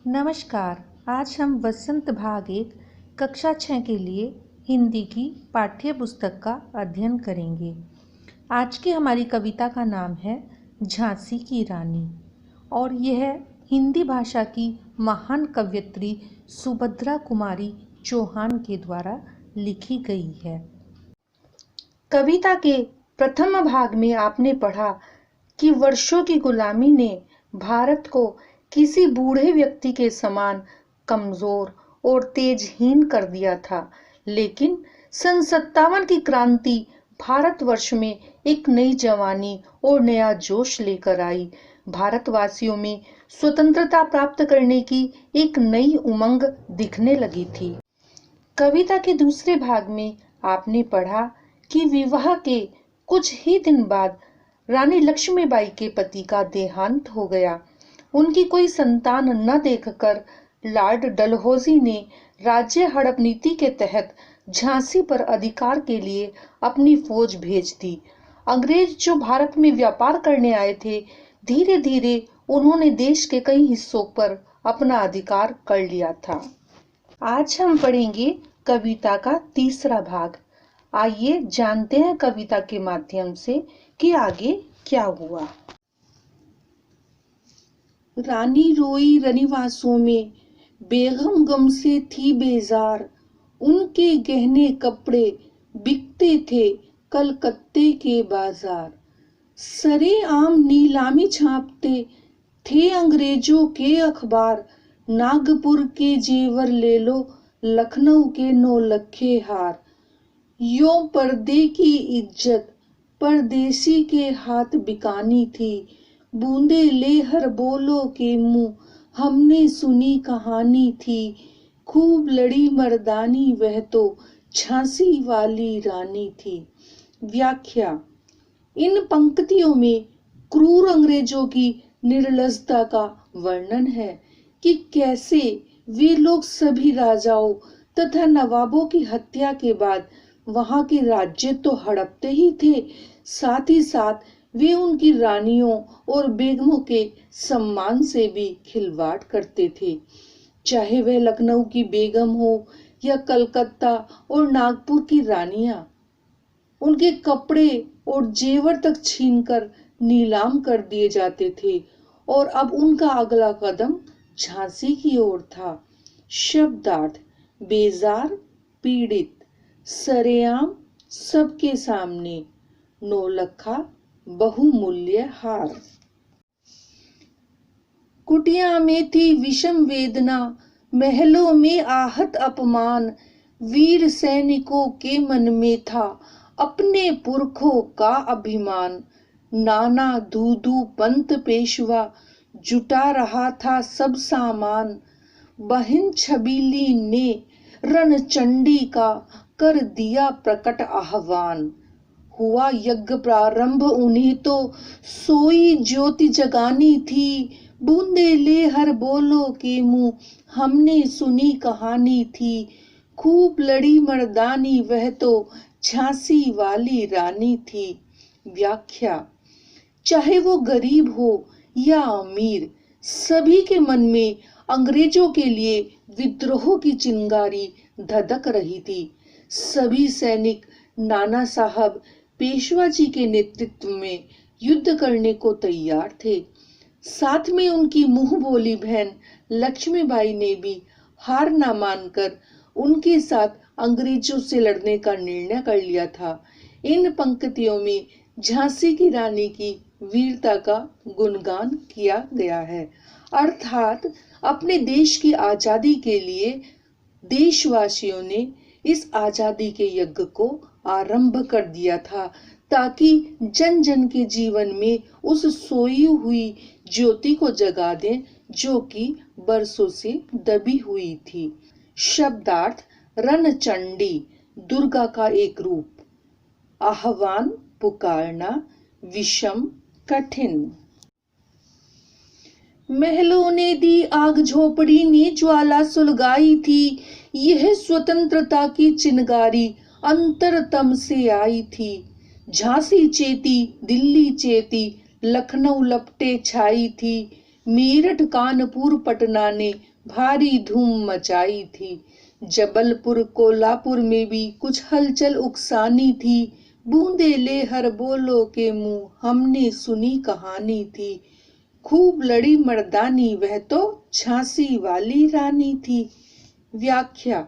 नमस्कार। आज हम वसंत भाग एक कक्षा 6 के लिए हिंदी की पाठ्य पुस्तक का अध्ययन करेंगे। आज की हमारी कविता का नाम है झांसी की रानी और यह हिंदी भाषा की महान कवयित्री सुभद्रा कुमारी चौहान के द्वारा लिखी गई है। कविता के प्रथम भाग में आपने पढ़ा कि वर्षों की गुलामी ने भारत को किसी बूढ़े व्यक्ति के समान कमजोर और तेजहीन कर दिया था, लेकिन सन 57 की क्रांति भारतवर्ष में एक नई जवानी और नया जोश लेकर आई। भारतवासियों में स्वतंत्रता प्राप्त करने की एक नई उमंग दिखने लगी थी। कविता के दूसरे भाग में आपने पढ़ा कि विवाह के कुछ ही दिन बाद रानी लक्ष्मीबाई के पति का देहांत हो गया। उनकी कोई संतान न देखकर लॉर्ड डलहौजी ने राज्य हड़प नीति के तहत झांसी पर अधिकार के लिए अपनी फौज भेज दी। अंग्रेज जो भारत में व्यापार करने आए थे, धीरे धीरे उन्होंने देश के कई हिस्सों पर अपना अधिकार कर लिया था। आज हम पढ़ेंगे कविता का तीसरा भाग। आइए जानते हैं कविता के माध्यम से कि आगे क्या हुआ। रानी रोई रनिवासों में, बेगम गम से थी बेजार। उनके गहने कपड़े बिकते थे कलकत्ते के बाजार। सरेआम नीलामी छापते थे अंग्रेजों के अखबार। नागपुर के जेवर ले लो, लखनऊ के नौलखे हार। यों पर्दे की इज्जत परदेसी के हाथ बिकानी थी। बूंदे लेहर बोलो के मुंह, हमने सुनी कहानी थी। खूब लड़ी मर्दानी, वह तो झांसी वाली रानी थी। व्याख्या। इन पंक्तियों में क्रूर अंग्रेजों की निर्लजता का वर्णन है कि कैसे वे लोग सभी राजाओं तथा नवाबों की हत्या के बाद वहां के राज्य तो हड़पते ही थे, साथ ही साथ वे उनकी रानियों और बेगमों के सम्मान से भी खिलवाड़ करते थे। चाहे वह लखनऊ की बेगम हो या कलकत्ता और नागपुर की रानियां, उनके कपड़े और जेवर तक छीनकर नीलाम कर दिए जाते थे और अब उनका अगला कदम झांसी की ओर था। शब्दार्थ। बेजार, पीड़ित। सरेआम, सबके सामने। नौलखा, बहुमूल्य हार। कुटिया में थी विषम वेदना, महलों में आहत अपमान। वीर सैनिकों के मन में था अपने पुरखों का अभिमान। नाना दूदू पंत पेशवा जुटा रहा था सब सामान। बहन छबीली ने रणचंडी का कर दिया प्रकट आह्वान। हुआ यज्ञ प्रारंभ, उन्हें तो सोई ज्योति जगानी थी। बूंदे ले हर बोलो के मुंह, हमने सुनी कहानी थी। खूब लड़ी मर्दानी, वह तो झांसी वाली रानी थी। व्याख्या। चाहे वो गरीब हो या अमीर, सभी के मन में अंग्रेजों के लिए विद्रोह की चिंगारी धधक रही थी। सभी सैनिक नाना साहब पेशवा जी के नेतृत्व में युद्ध करने को तैयार थे। साथ में उनकी मुंह बोली बहन लक्ष्मीबाई ने भी हार न मानकर उनके साथ अंग्रेजों से लड़ने का निर्णय कर लिया था। इन पंक्तियों में झांसी की रानी की वीरता का गुणगान किया गया है, अर्थात अपने देश की आजादी के लिए देशवासियों ने इस आजादी के यज्ञ को आरंभ कर दिया था, ताकि जन जन के जीवन में उस सोई हुई ज्योति को जगा दें जो कि बरसों से दबी हुई थी। शब्दार्थ। रणचंडी, दुर्गा का एक रूप। आह्वान, पुकारना। विषम, कठिन। महलों ने दी आग, झोपड़ी ने ज्वाला सुलगाई थी। यह स्वतंत्रता की चिनगारी अंतरतम से आई थी। झांसी चेती, दिल्ली चेती, लखनऊ लपटे छाई थी। मेरठ कानपुर पटना ने भारी धूम मचाई थी। जबलपुर कोल्हापुर में भी कुछ हलचल उकसानी थी। बूंदे ले हर बोलो के मुंह हमने सुनी कहानी थी। खूब लड़ी मर्दानी वह तो झांसी वाली रानी थी। व्याख्या।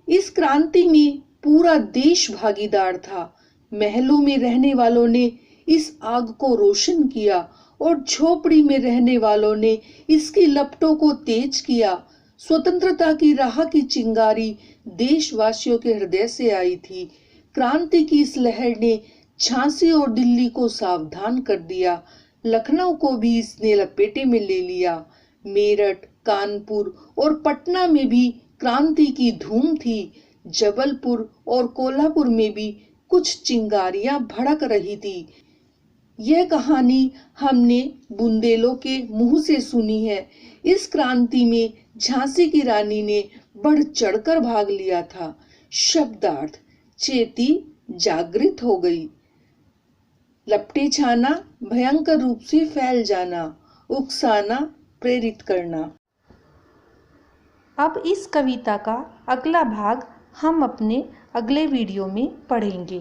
इस क्रांति में पूरा देश भागीदार था। महलों में रहने वालों ने इस आग को रोशन किया और झोपड़ी में रहने वालों ने इसकी लपटों को तेज किया। स्वतंत्रता की राह की चिंगारी देशवासियों के हृदय से आई थी। क्रांति की इस लहर ने झांसी और दिल्ली को सावधान कर दिया। लखनऊ को भी इसने लपेटे में ले लिया। मेरठ, कानपुर और पटना में भी क्रांति की धूम थी। जबलपुर और कोल्हापुर में भी कुछ चिंगारियां भड़क रही थी। यह कहानी हमने बुंदेलों के मुंह से सुनी है। इस क्रांति में झांसी की रानी ने बढ़ चढ़कर भाग लिया था। शब्दार्थ। चेती जागृत हो गई। लपटे छाना, भयंकर रूप से फैल जाना, उकसाना, प्रेरित करना। अब इस कविता का अगला भाग हम अपने अगले वीडियो में पढ़ेंगे।